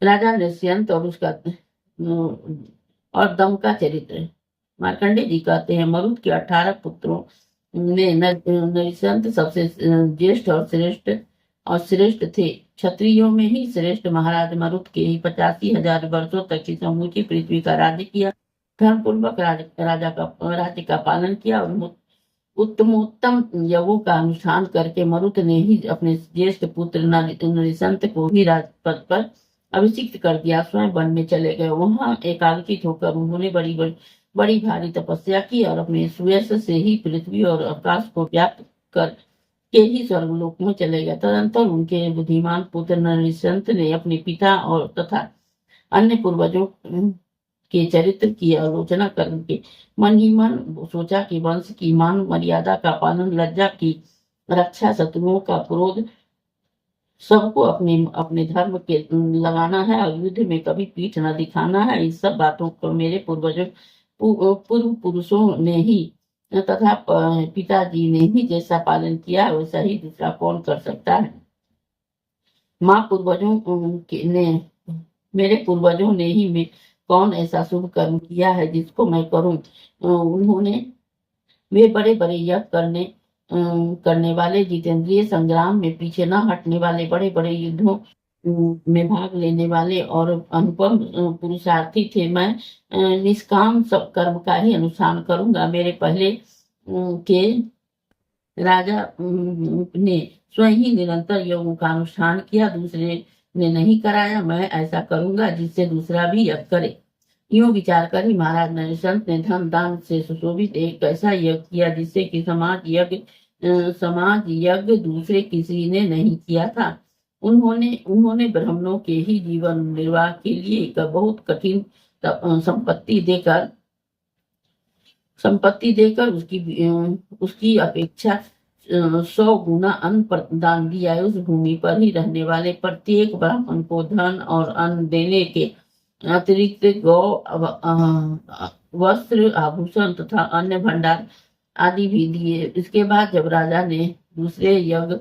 राजा नृसिंह और उसका और दम का चरित्र। मार्कंडे जी कहते हैं, मरुत के 18 पुत्रों में नृसिंह सबसे ज्येष्ठ और श्रेष्ठ थे। क्षत्रियों में ही श्रेष्ठ महाराज मरुत के ही 85,000 वर्षों तक की समूची पृथ्वी का राज्य किया। धर्मपूर्वक राज्य का पालन किया और उत्तमोत्तम यज्ञों का अनुष्ठान करके मरुत ने ही अपने ज्येष्ठ पुत्र नृसिंह को ही राजपद पर अभिषिक्त कर दिया। स्वयं वन में चले गए। वहां एकांकित होकर उन्होंने बड़ी भारी तपस्या की और अपने सुयश से ही पृथ्वी और आकाश को व्याप्त कर के ही स्वर्गलोक में चले गए। तदंतर उनके बुद्धिमान पुत्र नृसिंह ने अपने पिता और तथा अन्य पूर्वजों के चरित्र की आलोचना करके मन ही मन सोचा कि वंश की मान मर्यादा का पालन, लज्जा की रक्षा, शत्रुओं का क्रोध, सबको अपने अपने धर्म के लगाना है और युद्ध में कभी पीठ न दिखाना है। इस सब बातों को मेरे पूर्व पुरुषों ने ही तथा पिताजी ने ही जैसा पालन किया वैसा ही दूसरा कौन कर सकता है। माँ पूर्वजों ने मेरे पूर्वजों ने ही में कौन ऐसा शुभ कर्म किया है जिसको मैं करूं। उन्होंने वे बड़े बड़े यज्ञ करने वाले, जितेंद्रिय संग्राम में पीछे न हटने वाले, बड़े बड़े युद्धों में भाग लेने वाले और अनुपम पुरुषार्थी थे। मैं निष्काम सब कर्म का ही अनुष्ठान करूंगा। मेरे पहले के राजा ने स्वयं ही निरंतर यज्ञों का अनुष्ठान किया, दूसरे ने नहीं कराया। मैं ऐसा करूंगा जिससे दूसरा भी यज्ञ करे। यूं विचार कर ही महाराज नृसिंह ने धन दान से सुशोभित एक ऐसा यज्ञ किया जिससे कि समाज यज्ञ दूसरे किसी ने नहीं किया था। उन्होंने ब्राह्मणों के ही जीवन निर्वाह के लिए एक बहुत कठिन संपत्ति देकर उसकी अपेक्षा 100 गुना अन्न प्रदान दिया है। उस भूमि पर ही रहने वाले प्रत्येक ब्राह्मण को धन और अन्न देने के अतिरिक्त गौ, वस्त्र, आभूषण तथा अन्य भंडार आदि भी दिए। इसके बाद जब राजा ने दूसरे यज्ञ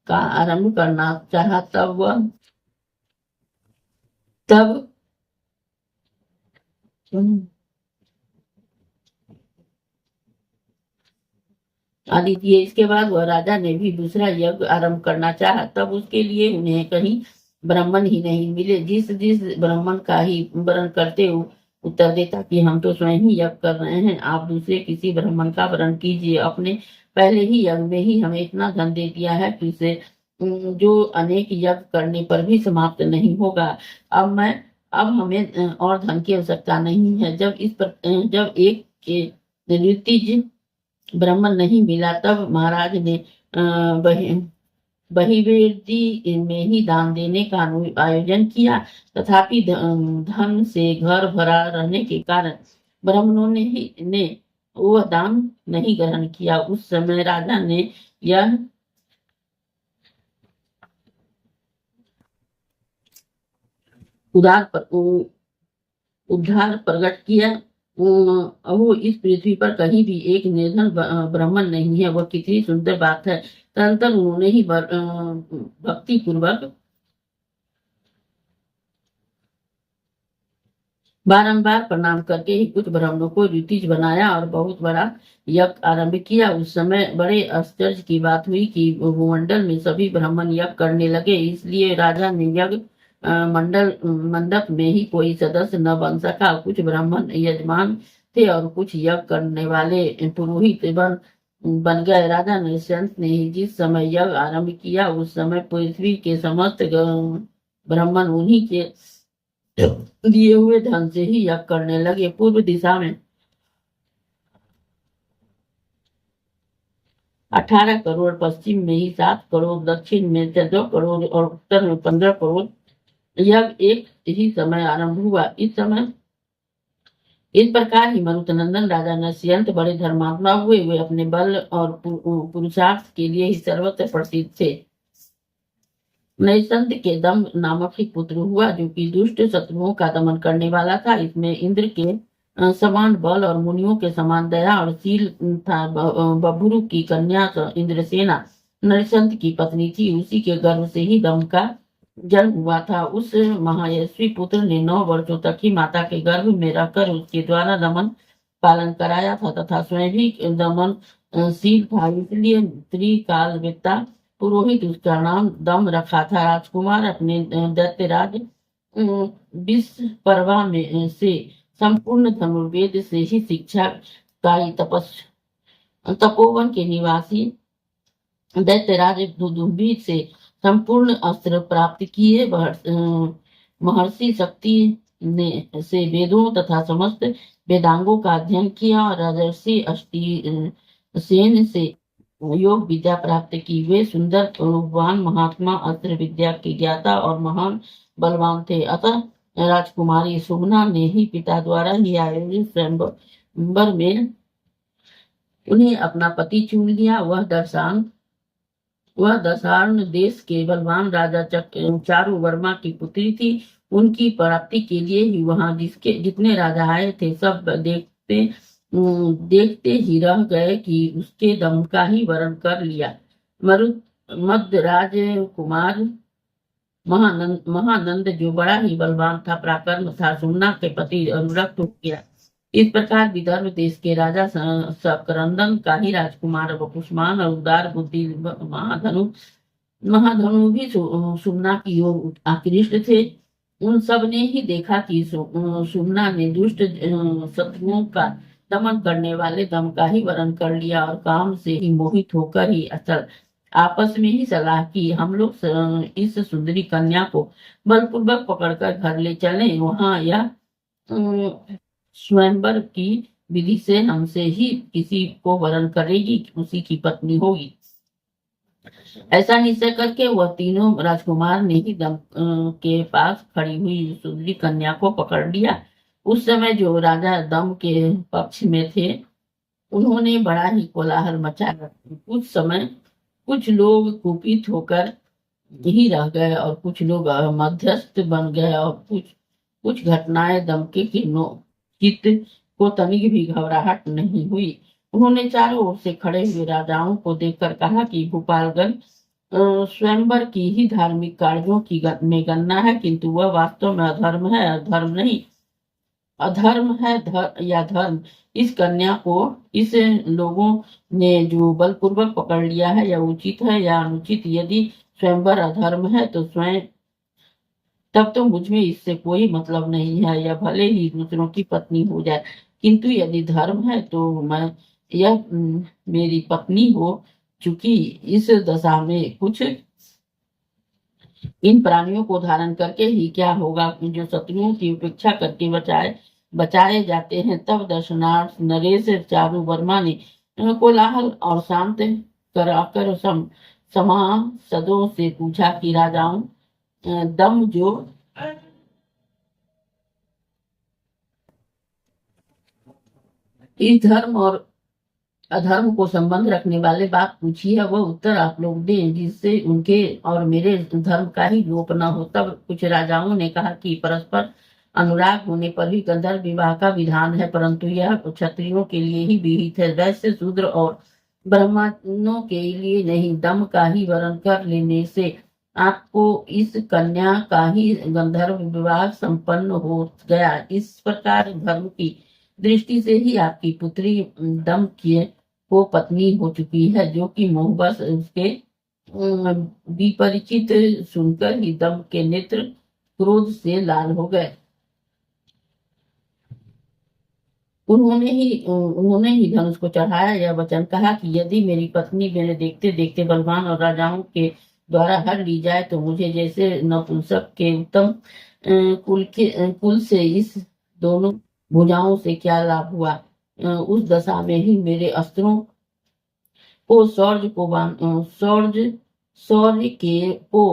का आरंभ करना चाहा तब आदि दिए। इसके बाद वह राजा ने भी दूसरा यज्ञ आरंभ करना चाहा, तब उसके लिए उन्हें कहीं ब्राह्मण ही नहीं मिले। जिस ब्राह्मण का ही वर्ण करते उत्तर देता कि हम तो स्वयं ही यज्ञ कर रहे हैं, आप दूसरे किसी ब्राह्मण का वर्ण कीजिए। अपने पहले ही यज्ञ में ही हमें इतना धन दे दिया है कि उसे जो अनेक यज्ञ करने पर भी समाप्त नहीं होगा। अब हमें और धन की आवश्यकता नहीं है। जब एक के ऋतिज ब्राह्मण नहीं मिला तब महाराज ने बहिर्वेदी में ही दान देने का आयोजन किया। तथापि धन से घर भरा रहने के कारण ब्राह्मणों ने वह दान नहीं ग्रहण किया। उस समय राजा ने यह उद्धार प्रकट किया। वो इस पृथ्वी पर कहीं भी एक निर्धन ब्राह्मण नहीं है। वह कितनी सुंदर बात है। तदंतर उन्होंने ही भक्ति पूर्वक बारंबार प्रणाम करके ही कुछ ब्राह्मणों को ऋतिज बनाया और बहुत बड़ा यज्ञ आरंभ किया। उस समय बड़े आश्चर्य की बात हुई कि भूमंडल में सभी ब्राह्मण यज्ञ करने लगे। इसलिए राजा ने यज्ञ मंडप में ही कोई सदस्य न बन सका। कुछ ब्राह्मण यजमान थे और कुछ यज्ञ करने वाले पुरोहित बन गए। राजा नृसिंह ने जिस समय यज्ञ आरंभ किया उस समय पृथ्वी के समस्त ब्राह्मण उन्हीं के दिए हुए धन से ही यज्ञ करने लगे। पूर्व दिशा में 18 करोड़, पश्चिम में ही 7 करोड़, दक्षिण में 14 करोड़ और उत्तर में 15 करोड़ यज्ञ एक ही समय आरंभ हुआ। इस प्रकार ही मरुतनंदन राजा नृसिंह बड़े धर्मात्मा हुए। वे अपने बल और पुरुषार्थ के लिए ही सर्वत्र प्रसिद्ध थे। नृसिंह के दम नामक ही पुत्र हुआ जो कि दुष्ट शत्रुओं का दमन करने वाला था। इसमें इंद्र के समान बल और मुनियों के समान दया और शील था। बभुरु की कन्या इंद्रसेना नृसिंह की पत्नी थी। उसी के गर्भ से ही दम का जन्म हुआ था। उस महायशस्वी पुत्र ने 9 वर्षों तक ही माता के गर्भ में रहकर उसके द्वारा दमन पालन कराया था तथा स्वयं भी दमनशील था, इसलिए त्रिकालवेत्ता पुरोहित उसका नाम दम रखा था। राजकुमार अपने दैत्यराज विषपर्वा में से संपूर्ण धनुर्वेद से ही शिक्षा पाई। तपोवन के निवासी दैत्यराज दुदुम्बी से संपूर्ण अस्त्र प्राप्त किए। महर्षि शक्ति ने से वेदों तथा समस्त वेदांगों का अध्ययन किया और राजर्षि अष्टी सेन से योग विद्या प्राप्त की। वे सुंदर रूपवान महात्मा, अस्त्र विद्या के ज्ञाता और महान बलवान थे। अतः राजकुमारी सुगना ने ही पिता द्वारा ही आयोजित स्वयंवर में उन्हें अपना पति चुन लिया। वह दशार्ण देश के बलवान राजा चारुवर्मा की पुत्री थी। उनकी प्राप्ति के लिए ही वहां जितने राजा आए थे, सब देखते ही रह गए कि उसके दम का ही वरण कर लिया। मध्यराज कुमार महानंद जो बड़ा ही बलवान था, पराक्रम था, सुमना के प्रति अनुरक्त हो गया। इस प्रकार विदर्भ देश के राजा सकरंदन का ही राजकुमार वपुष्मान और उदार बुद्धि महाधनु भी सुमना की ओर आकृष्ट थे। उन सब ने ही देखा कि सुमना ने दुष्ट शत्रुओं का दमन करने वाले दम का ही वरण कर लिया और काम से ही मोहित होकर ही अचल आपस में ही सलाह की, हम लोग इस सुंदरी कन्या को बलपूर्वक पकड़कर घर ले चलें। वहां यह स्वयंवर की विधि से हमसे ही किसी को वरण करेगी, उसी की पत्नी होगी। ऐसा निश्चय करके वह तीनों राजकुमार ने ही दम के पास खड़ी हुई सुंदरी कन्या को पकड़ लिया। उस समय जो राजा दम के पक्ष में थे, उन्होंने बड़ा ही कोलाहल मचाया। कुछ लोग कुपित होकर ही रह गए और कुछ लोग मध्यस्थ बन गए और कुछ घटनाएं दम के चित्त को तनिक भी घबराहट नहीं हुई। उन्होंने चारों ओर से खड़े हुए राजाओं को देखकर कहा कि भूपालगण स्वयंवर की ही धार्मिक कार्यों की में गणना है, किंतु वह वास्तव में अधर्म है, अधर्म नहीं। अधर्म है या धर्म, इस कन्या को इस लोगों ने जो बलपूर्वक पकड़ लिया है, यह उचित है या अनुचित। यदि स्वयंवर अधर्म है तो स्वयं तब तो मुझमें इससे कोई मतलब नहीं है, या भले ही दूसरों की पत्नी हो जाए, किंतु यदि धर्म है तो मैं यह मेरी पत्नी हो चुकी। इस दशा में कुछ इन प्राणियों को धारण करके ही क्या होगा, जो शत्रुओं की उपेक्षा करके बचाए जाते हैं। तब दर्शनार्थ नरेश चारु वर्मा ने कोलाहल और शांत कराकर सभासदों से पूछा कि राजाओं, दम जो इस धर्म और अधर्म को संबंध रखने वाले बात पूछी है, वह उत्तर आप लोग दें, जिससे उनके और मेरे धर्म का ही लोप न हो। तब कुछ राजाओं ने कहा कि परस्पर अनुराग होने पर भी गंधर्व विवाह का विधान है, परंतु यह क्षत्रियों के लिए ही विहित है, वैश्य शूद्र और ब्राह्मणों के लिए नहीं। दम का ही वरण कर लेने से आपको इस कन्या का ही गंधर्व विवाह संपन्न हो गया। इस प्रकार धर्म की दृष्टि से ही आपकी पुत्री दम को पत्नी हो चुकी है, जो कि मोहबस उसके विपरिचित सुनकर ही दम के नेत्र क्रोध से लाल हो गए। उन्होंने ही धनुष को चढ़ाया, यह वचन कहा कि यदि मेरी पत्नी मेरे देखते देखते बलवान और राजाओं के द्वारा हर ली जाए तो मुझे जैसे नपुंसक के उत्तम कुल से इस दोनों भुजाओं से क्या लाभ हुआ। उस दशा में ही मेरे अस्त्रों को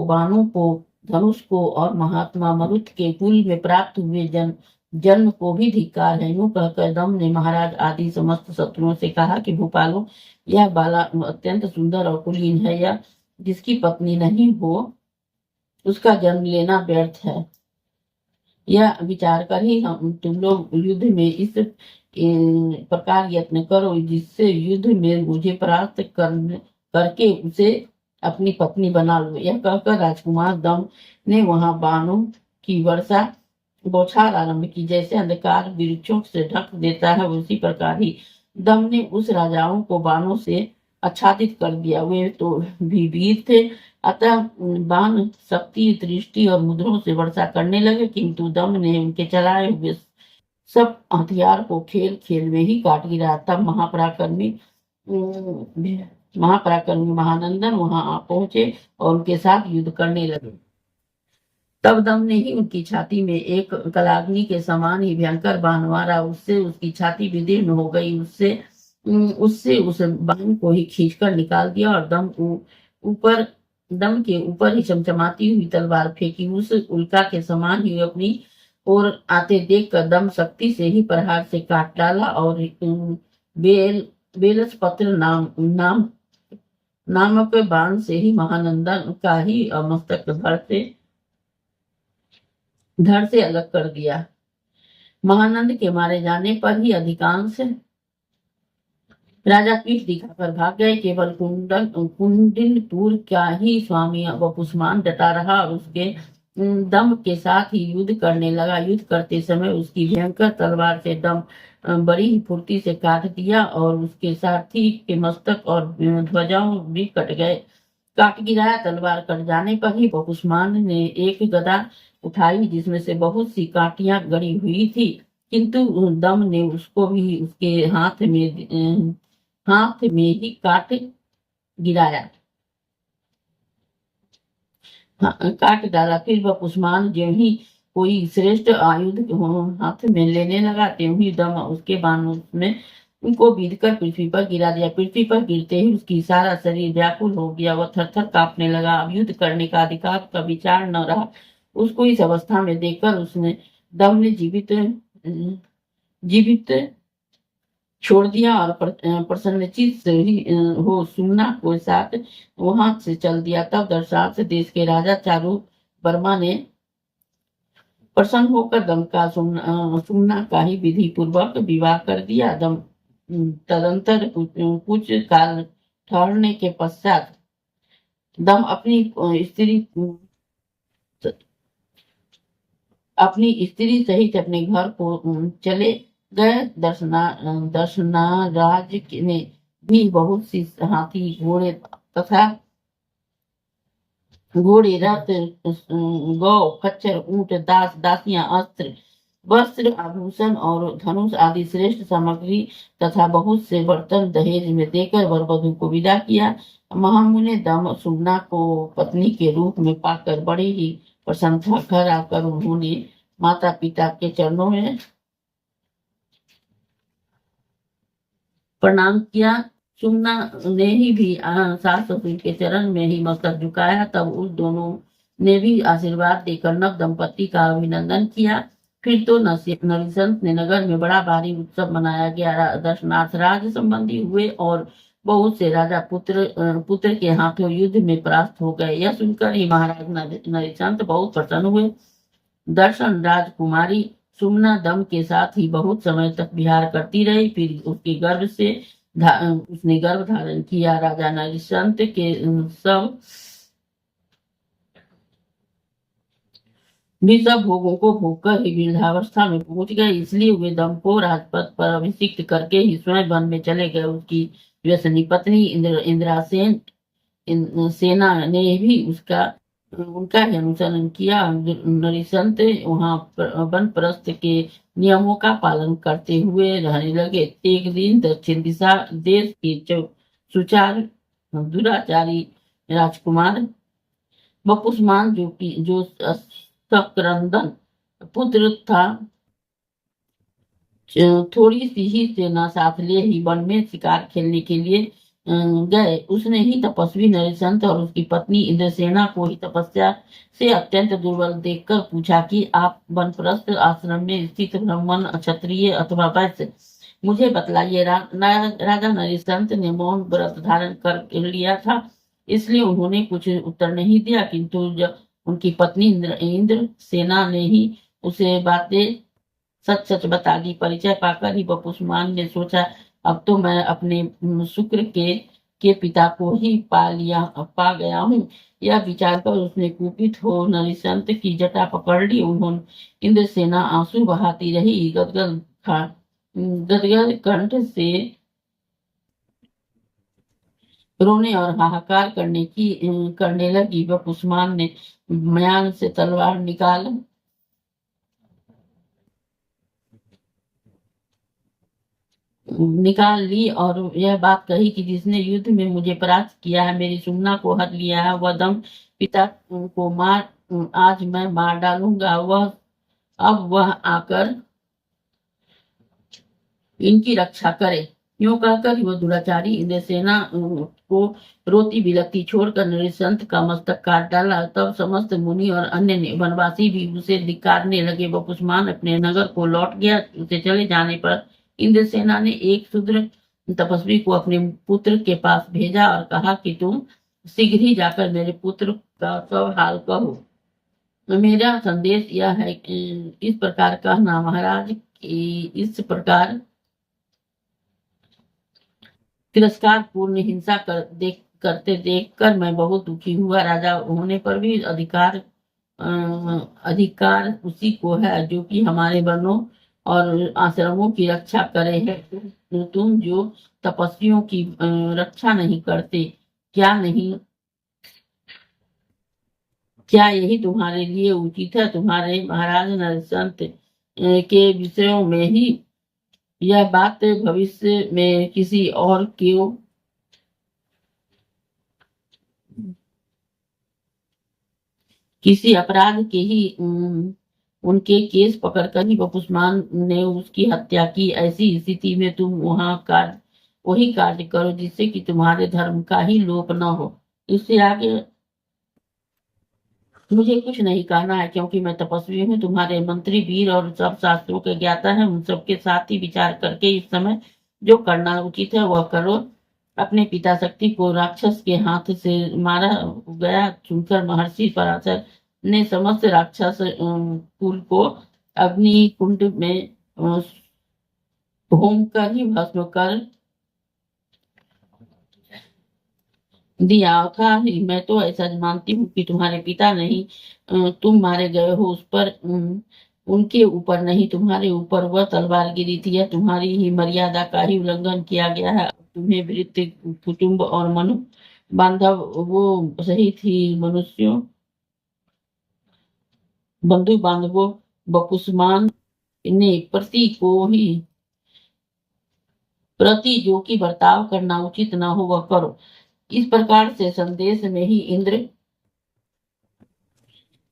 बाणों को, धनुष को और महात्मा मरुत के कुल में प्राप्त हुए जन्म को भी धिक्कार है। यूं कहकर दम ने महाराज आदि समस्त शत्रुओं से कहा कि भूपालों, यह बाला अत्यंत सुंदर और कुलीन है, यह जिसकी पत्नी नहीं हो उसका जन्म लेना व्यर्थ है। यह विचार कर ही तुम लोग युद्ध में इस प्रकार यत्न करो, जिससे युद्ध में मुझे परास्त करके उसे अपनी पत्नी बना लो। यह कहकर राजकुमार दम ने वहां बाणों की वर्षा बौछार आरंभ की। जैसे अंधकार वृक्षों से ढक देता है, उसी प्रकार ही दम ने उस राजाओं को बाणों से आच्छादित कर दिया। वे तो भी वीर थे, अतः बाण शक्ति, दृष्टि और मुद्रों से वर्षा करने लगे, किंतु दम ने उनके चलाए हुए सब हथियार को खेल खेल में ही काट गिराया। तब महापराक्रमी महानंदन वहां आ पहुंचे और उनके साथ युद्ध करने लगे। तब दम ने ही उनकी छाती में एक कलाग्नि के समान ही भयंकर बाण मारा। उससे उसकी छाती विदीर्ण हो गई। उससे उस बाण को ही खींचकर निकाल दिया और ऊपर दम के ऊपर ही चमचमाती हुई तलवार फेंकी। उस उल्का के समान ही अपनी और आते देख कर दम शक्ति से ही प्रहार से काट डाला और बेलस पत्र नामक बाण से ही महानंदन का ही मस्तक धड़ से अलग कर दिया। महानंद के मारे जाने पर ही अधिकांश राजा पीठ दिखाकर भाग गए। केवल कुंडिलपुर का ही स्वामी वपुष्मान डटा रहा और उसके दम के साथ ही युद्ध करने लगा। युद्ध करते समय उसकी भयंकर तलवार से दम बड़ी ही फुर्ती से काट दिया और उसके साथी के मस्तक और ध्वजाओं भी कट गए। काट गिराया। तलवार कट जाने पर ही वपुष्मान ने एक गदा उठाई जिसमें से बहुत सी कांटियां गड़ी हुई थी, किंतु दम ने उसको भी उसके हाथ में ही काट गिराया, काट डाला। फिर वपुष्मान ज्यों ही कोई श्रेष्ठ आयुध हाथ में लेने लगा, त्यों ही दम उसके बाणों में उनको बीध कर पृथ्वी पर गिरा दिया। पृथ्वी पर गिरते ही उसकी सारा शरीर व्याकुल हो गया। वह थर थर कांपने लगा। अब युद्ध करने का अधिकार का विचार न रहा। उसको इस अवस्था में देखकर उसने दम ने जीवित छोड़ दिया और प्रसन्नचित्त हो सुमना को साथ वहां से चल दिया। तब दर्शात देश के राजा चारु वर्मा ने प्रसन्न होकर दम का सुमना का ही विधि पूर्वक विवाह कर दिया। दम तदंतर कुछ काल ठहरने के पश्चात दम अपनी स्त्री सहित अपने घर को चले गए। दर्शनाराज ने भी बहुत सी हाथी घोड़े तथा घोड़े, रथ, गौ, खच्चर, ऊंट, दास दासियां, अस्त्र, वस्त्र, आभूषण और धनुष आदि श्रेष्ठ सामग्री तथा बहुत से बर्तन दहेज में देकर वर वधु को विदा किया। महामुनि दम सुमना को पत्नी के रूप में पाकर बड़े ही प्रसन्न था। घर आकर उन्होंने माता पिता के चरणों में प्रणाम किया। सुमना ने ही भी सास ससुर के चरण में ही मस्तक झुकाया। तब उस दोनों ने भी आशीर्वाद देकर नव दंपति का अभिनंदन किया। फिर तो नरिसंत ने नगर में बड़ा भारी उत्सव मनाया गया। दर्शनार्थ राज संबंधी हुए और बहुत से राजा पुत्र के हाथों युद्ध में परास्त हो गए। यह सुनकर ही महाराज नरिसंत बहुत प्रसन्न हुए। दर्शन राजकुमारी सुमना दम के साथ ही बहुत समय तक विहार करती रही। फिर उसके गर्भ से उसने गर्भ धारण किया। राजा नरिसंत के सब भोगों को भोगकर ही वृद्धावस्था में पहुंच गए। इसलिए वे दम को राजपद पर अभिषिक्त करके ही स्वयं वन में चले गए। उसकी व्यसनी पत्नी इंद्रासेन सेना ने भी उनका ही अनुसरण किया। नरिसंत वहां वनप्रस्थ के नियमों का पालन करते हुए रहने लगे। एक दिन दक्षिण दिशा देश के सुचार दुराचारी राजकुमार वपुष्मान जो सक्रंदन पुत्र था, थोड़ी सी ही सेना साथ ले ही वन में शिकार खेलने के लिए गए। उसने ही तपस्वी नरिसंत और उसकी पत्नी इंद्रसेना को ही तपस्या से अत्यंत दुर्बल देखकर पूछा कि आप वनप्रस्थ आश्रम में स्थित ब्राह्मण, क्षत्रिय अथवा वैश्य, मुझे बतलाइए। राजा नरिसंत ने मौन व्रत धारण कर लिया था, इसलिए उन्होंने कुछ उत्तर नहीं दिया। किंतु जब उनकी पत्नी इंद्र सेना ने ही उसे बातें सच सच बता दी। परिचय पाकर ही वपुष्मान ने सोचा, अब तो मैं अपने शुक्र के के पिता को ही पा गया हूँ। यह विचार कर उसने कुपित हो नरिसंत की जटा पकड़ ली। उन्होंने इंद्रसेना आंसू बहाती रही, गदगद कंठ से रोने और हाहाकार करने लगी। वह उस्मान ने म्यान से तलवार निकाल ली और यह बात कही कि जिसने युद्ध में मुझे परास्त किया है, मेरी सुमना को हर लिया है, वह दम पिता को आज मैं मार डालूंगा। वह आकर इनकी रक्षा करे। यूं कहकर वह दुराचारी इंद्रसेना को रोती बिलखती छोड़कर नृशंस का मस्तक काट डाला। तब समस्त मुनि और अन्य वनवासी भी उसे धिक्कारने लगे। वह उस्मान अपने नगर को लौट गया। उसे चले जाने पर इंद्रसेना ने एक शूद्र तपस्वी को अपने पुत्र के पास भेजा और कहा कि तुम शीघ्र ही जाकर मेरे पुत्र का सब हाल कहो। मेरा संदेश यह है कि इस प्रकार कहना महाराज कि इस प्रकार तिरस्कार पूर्ण हिंसा करते देखकर मैं बहुत दुखी हुआ। राजा होने पर भी अधिकार उसी को है जो कि हमारे वर्णों और आश्रमों की रक्षा करे है। तुम जो तपस्वियों की रक्षा नहीं करते, क्या यही तुम्हारे लिए उचित है? तुम्हारे महाराज नरसंत के विषयों में ही यह बात भविष्य में किसी अपराध के ही उनके केस पकड़कर ही उस्मान ने उसकी हत्या की। ऐसी स्थिति में तुम वही कार्य करो जिससे कि तुम्हारे धर्म का ही लोप न हो। इससे आगे मुझे कुछ नहीं कहना है, क्योंकि मैं तपस्वी हूँ। तुम्हारे मंत्री वीर और सब शास्त्रों के ज्ञाता हैं। उन सबके साथ ही विचार करके इस समय जो करना उचित है वह करो। अपने पिता शक्ति को राक्षस के हाथ से मारा गया सुनकर महर्षि पराशर ने समस्त राक्षस कुल को अग्नि कुंड में होम कर ही भस्म कर दिया था। मैं तो ऐसा मानती हूँ कि तुम्हारे पिता नहीं, तुम मारे गए हो। उस पर उनके ऊपर नहीं, तुम्हारे ऊपर वह तलवार गिरी थी। यह तुम्हारी ही मर्यादा का ही उल्लंघन किया गया है। तुम्हें वृत्ति कुटुंब और मनु बांधव वो सहित ही मनुष्यों बंधु बांधवों बकुस्मान ने प्रति जो की बर्ताव करना उचित न हो वह करो। इस प्रकार से संदेश में ही इंद्र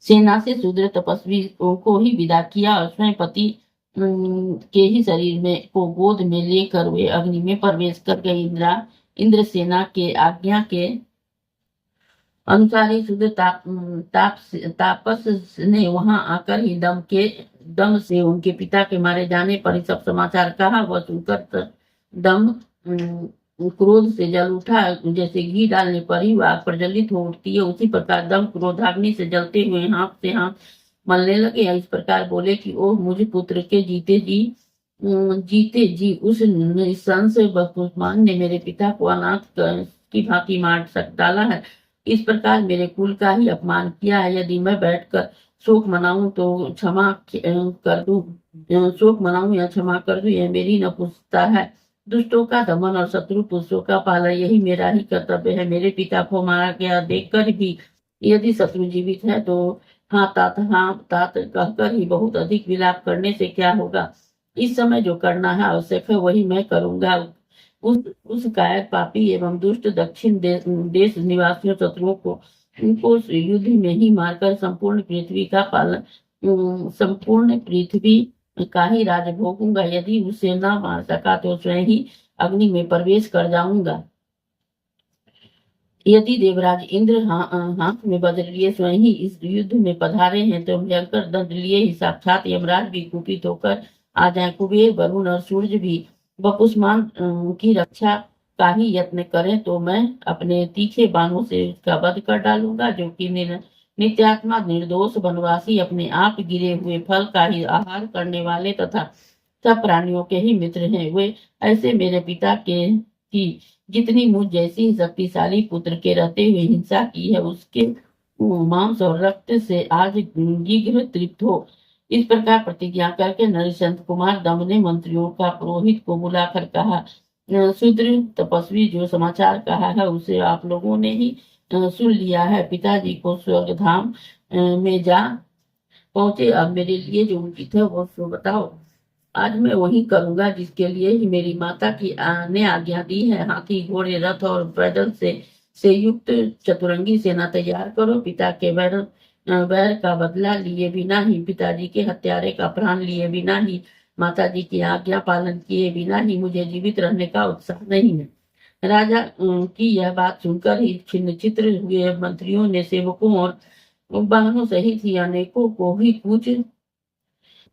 सेना से शूद्र तपस्वी को ही विदा किया और स्वयं पति के ही शरीर में को गोद में लेकर वे अग्नि में प्रवेश कर गए। इंद्रसेना के आज्ञा के अनुसार ही शूद्र तापस ने वहां आकर ही दम से उनके पिता के मारे जाने पर ही सब समाचार कहा। वह सुनकर दम क्रोध से जल उठा। जैसे घी डालने पर ही आग प्रज्वलित हो उठती है, उसी प्रकार दम क्रोधाग्नि से जलते हुए हाथ से हाथ मलने लगे। इस प्रकार बोले कि ओह मुझ पुत्र के जीते जी उस निशंस उस्मान ने मेरे पिता को अनाथ की भांति मार डाला है। इस प्रकार मेरे कुल का ही अपमान किया है। यदि मैं बैठकर शोक मनाऊं तो क्षमा कर दूं, शोक मनाऊं या क्षमा कर दूं, यह मेरी नपुंसकता है। दुष्टों का दमन और शत्रु पुरुषों का पालन यही मेरा ही कर्तव्य है। मेरे पिता को मारा गया देखकर भी यदि शत्रु जीवित है तो हाँ तात कहकर ही बहुत अधिक विलाप करने से क्या होगा। इस समय जो करना है आवश्यक है वही मैं करूंगा। उस कायर पापी एवं दुष्ट दक्षिण देश निवासियों शत्रुओं को उनको युद्ध में ही मारकर संपूर्ण पृथ्वी का ही राज भोगूंगा। यदि उसे न मार सका तो स्वयं ही अग्नि में प्रवेश कर जाऊंगा। यदि देवराज इंद्र हाथ में वज्र लिए स्वयं ही इस युद्ध में पधारे हैं तो भयंकर दंड लिए ही साक्षात यमराज भी कुपित होकर आ जाए। कुबेर वरुण और सूर्य भी बपुस्मान की रक्षा का ही यत्न करें तो मैं अपने तीखे बाणों से उसका वध कर डालूंगा। जो कि नित्यात्मा निर्दोष वनवासी अपने आप गिरे हुए फल का ही आहार करने वाले तथा सब प्राणियों के ही मित्र हैं। वे ऐसे मेरे पिता के की जितनी मुझ जैसी ही शक्तिशाली पुत्र के रहते हुए हिंसा की है, उसके मांस और रक्त से आज शीघ्र तृप्त हो। इस प्रकार प्रतिज्ञा करके नरसिंह कुमार दम ने मंत्रियों का पुरोहित को बुलाकर कहा, शूद्र तपस्वी जो समाचार कहा है उसे आप लोगों ने ही सुन लिया है। पिताजी को स्वर्ग धाम में जा पहुंचे। अब मेरे लिए जो उचित है वो सो बताओ। आज मैं वही करूंगा जिसके लिए ही मेरी माता की ने आज्ञा दी है। हाथी, घोड़े, रथ और पैदल से युक्त चतुरंगी सेना तैयार करो। पिता के वैर का बदला लिए बिना ही, पिताजी के हत्यारे का प्राण लिए बिना ही, माताजी की आज्ञा पालन किए बिना ही मुझे जीवित रहने का उत्साह नहीं है। राजा की यह बात सुनकर ही छिन्न चित्र हुए मंत्रियों ने सेवकों और वाहनों सहित ही अनेकों को ही कूच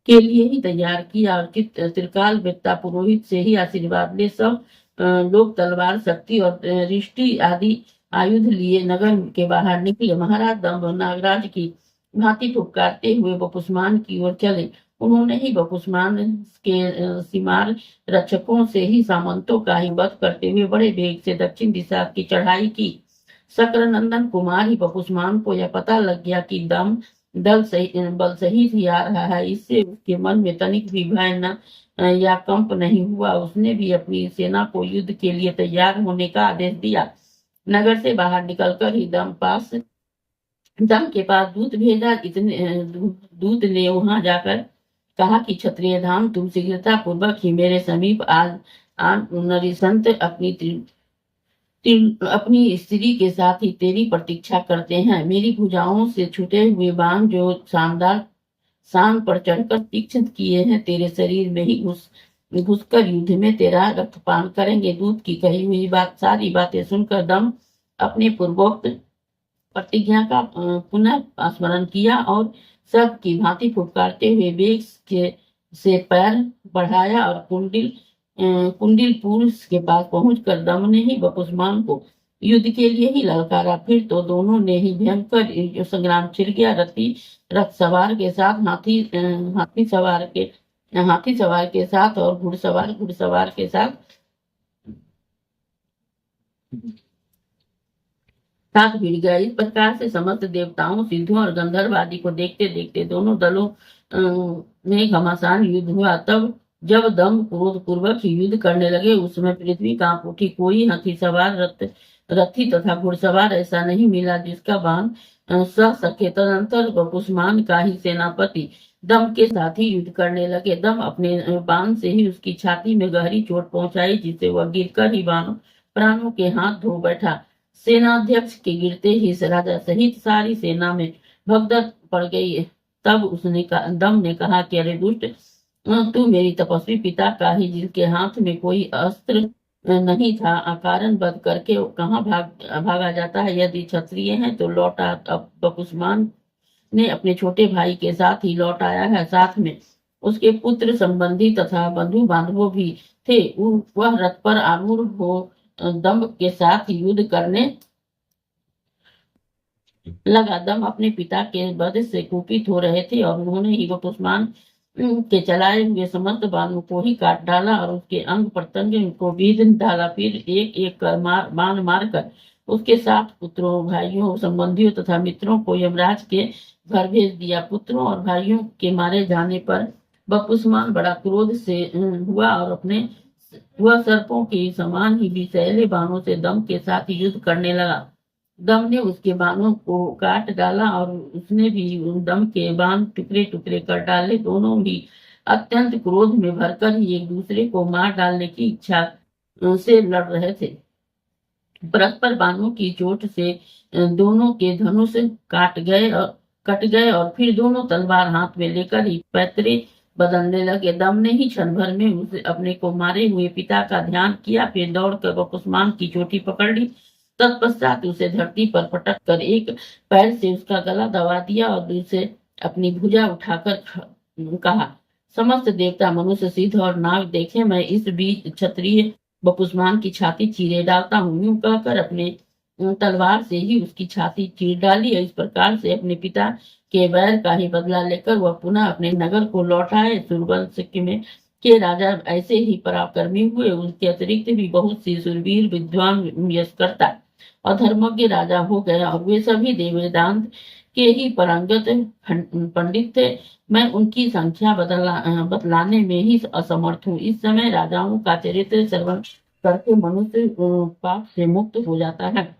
के लिए ही तैयार किया और त्रिकाल वेत्ता पुरोहित से ही आशीर्वाद ले सब लोग तलवार, शक्ति और रिष्टि आदि आयुध लिए नगर के बाहर निकले। महाराज दम्भ नागराज की भांति फुफकारते हुए बपुस्मान की ओर चले। उन्होंने ही बपुस्मान के सीमार रक्षकों से ही सामंतों का ही वध करते हुए बड़े वेग से दक्षिण दिशा की चढ़ाई की। शक्रनंदन कुमार ही बपुस्मान को यह पता लग गया कि बल सहित ही आ रहा है। इससे उसके मन में तनिक भी भय न या कंप नहीं हुआ। उसने भी अपनी सेना को युद्ध के लिए तैयार होने का आदेश दिया। नगर से बाहर निकलकर ही दम के पास दूत भेजा। दूत ने वहां जाकर कहा कि क्षत्रिय धाम, तुम शीघ्रता पूर्वक ही मेरे समीप आज नरिसंत अपनी स्त्री के साथ ही तेरी प्रतीक्षा करते हैं। मेरी भुजाओं से छूटे हुए बाण जो शानदार शान पर चढ़कर तीक्ष्ण किए हैं, तेरे शरीर में ही घुसकर युद्ध में तेरा रक्तपान करेंगे। दूत की कही हुई सारी बातें सुनकर दम अपने पूर्वोक्त प्रतिज्ञा का पुनः स्मरण किया और सब की भांति फुफकारते हुए वेग से पैर बढ़ाया और कुंडिलपुर के पास पहुंचकर दम ने ही बपुस्मान को युद्ध के लिए ही ललकारा। फिर तो दोनों ने ही भयंकर संग्राम छिड़ गया। रथ सवार के साथ हाथी सवार के साथ और घुड़सवार के साथ भिड़ गया। इस प्रकार से समस्त देवताओं, सिद्धों और गंधर्व आदि को देखते देखते दोनों दलों में घमासान युद्ध हुआ। तब जब दम क्रोध पूर्वक ही युद्ध करने लगे, उस समय पृथ्वी कांप उठी। कोई हाथी सवार, रथी तथा घुड़सवार ऐसा नहीं मिला जिसका बाण सह सके। तदंतर बपुस्मान का ही सेनापति दम के साथ ही युद्ध करने लगे। दम अपने बाण से ही उसकी छाती में गहरी चोट पहुंचाई, जिससे वह गिरकर ही प्राणों के हाथ धो बैठा। सेनाध्यक्ष के गिरते ही राजा सहित सारी सेना में भगदड़ पड़ गई। तब दम ने कहा कि अरे दुष्ट, तू मेरी तपस्वी पिता का ही, जिनके हाथ में कोई अस्त्र नहीं था, अकारण वध करके कहाँ भागा जाता है। यदि क्षत्रिय है तो लौटा। अब बपुस्मान ने अपने छोटे भाई के साथ ही लौट आया है। साथ में उसके पुत्र संबंधी तथा बंधु बांधवों भी थे। वह रथ पर आरूढ़ हो दम के साथ युद्ध करने लगा। दम अपने पिता के वध से कुपित हो रहे थे और उन्होंने ही बपुस्मान के चलाए हुए समस्त बाणों को ही काट डाला और उसके अंग प्रत्यंग को बीध डाला। फिर एक एक कर बाण मारकर उसके 7 पुत्रों, भाइयों, संबंधियों तथा मित्रों को यमराज के घर भेज दिया। पुत्रों और भाइयों के मारे जाने पर बपुस्मान बड़ा क्रोध से हुआ और वह सर्पों के समान ही विषैले बाणों से दम के साथ युद्ध करने लगा। दम ने उसके बाणों को काट डाला और उसने भी दम के बाण टुकड़े टुकड़े कर डाले। दोनों भी अत्यंत क्रोध में भरकर ही एक दूसरे को मार डालने की इच्छा से लड़ रहे थे। परस्पर बाणों की चोट से दोनों के धनुष कट गए और फिर दोनों तलवार हाथ में लेकर ही पैतरे बदलने लगे। दम ने ही क्षण भर में उसे अपने को मारे हुए पिता का ध्यान किया। फिर दौड़कर बपुस्मान की चोटी पकड़ ली। तत्पश्चात उसे धरती पर पटक कर एक पैर से उसका गला दबा दिया और दूसरे अपनी भुजा उठाकर कहा, समस्त देवता, मनुष्य, सिद्ध और नाग देखे, मैं इस बीच क्षत्रिय बपुस्मान की छाती चीरे डालता हूँ। यूं कहकर अपने तलवार से ही उसकी छाती चीर डाली। इस प्रकार से अपने पिता के वैर का ही बदला लेकर वह पुनः अपने नगर को लौट आए। सूर्यवंश में के राजा ऐसे ही पराक्रमी हुए। उनके अतिरिक्त भी बहुत सी शूरवीर विद्वान यशकर्ता और धर्मज्ञ राजा हो गए और वे सभी वेदांत के ही पारंगत पंडित थे। मैं उनकी संख्या बतलाने में ही असमर्थ हूँ। इस समय राजाओं का चरित्र श्रवण करके मनुष्य पाप से मुक्त हो जाता है।